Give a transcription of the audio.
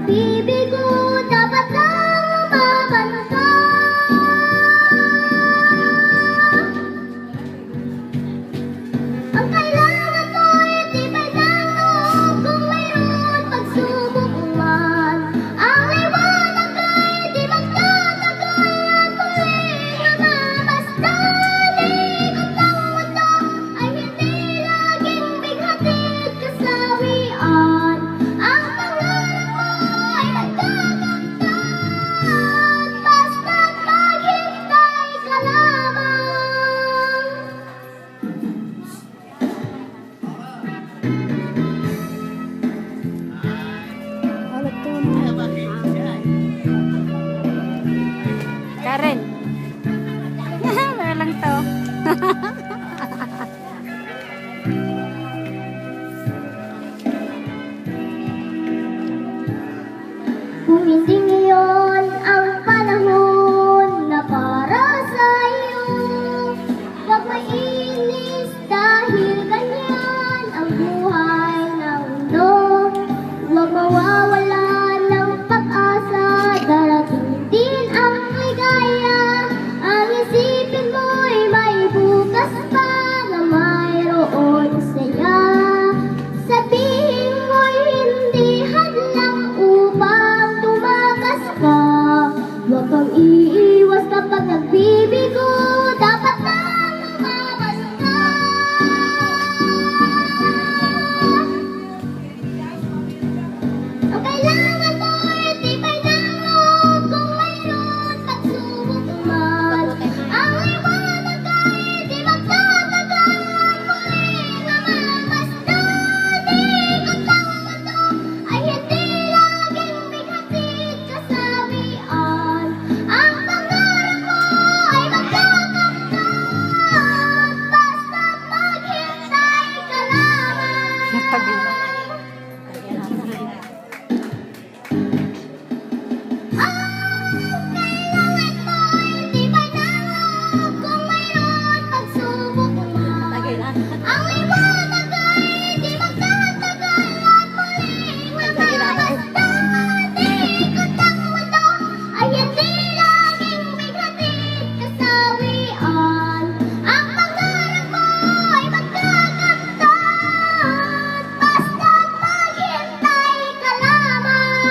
pag-ibig ko, dapat lang umaman ka. Ang kailangan mo'y tibay ng loob kung mayroon pagsubok man. Ang liwanag ay di magtatagal at muling namamasdan. Ikot ng mundo ay hindi laging bighatid kasawian. Ang pangarap mo ay nagkakantad, basta't maghintay ka lamang. Karen. Walang to. Kung hindi ngayon ang panahon na para sa iyo, huwag mainis dahil ganyan ang buhay ng mundo. Huwag mawawalan ng pag-asa, darating din ang ligaya. Ang isipin mo'y may bukas pa na mayroon saya. Sabihin mo'y hindi hadlang upang tumakas ka. Huwag kang iiwas kapag nagbibigo, dapat lang umawas ka. Ang kailangan mo'y tibay ng loob kung mayroon pagsubok man. Ang liwanag ay di magtatagal at muling namamasdan. Ikot ng mundo ay hindi laging bighatid kasawian. Ang pangarap mo ay magkakantad, basta't maghintay ka lamang. Kailangan mo'y tibay ng loob kung mayroon pagsubok man. Ang liwanag ay di magtatagal at muling namamasdan. Ikot ng mundo ay hindi laging bighatid kasawian. Ang pangarap mo ay magkakantad, basta't maghintay ka lamang.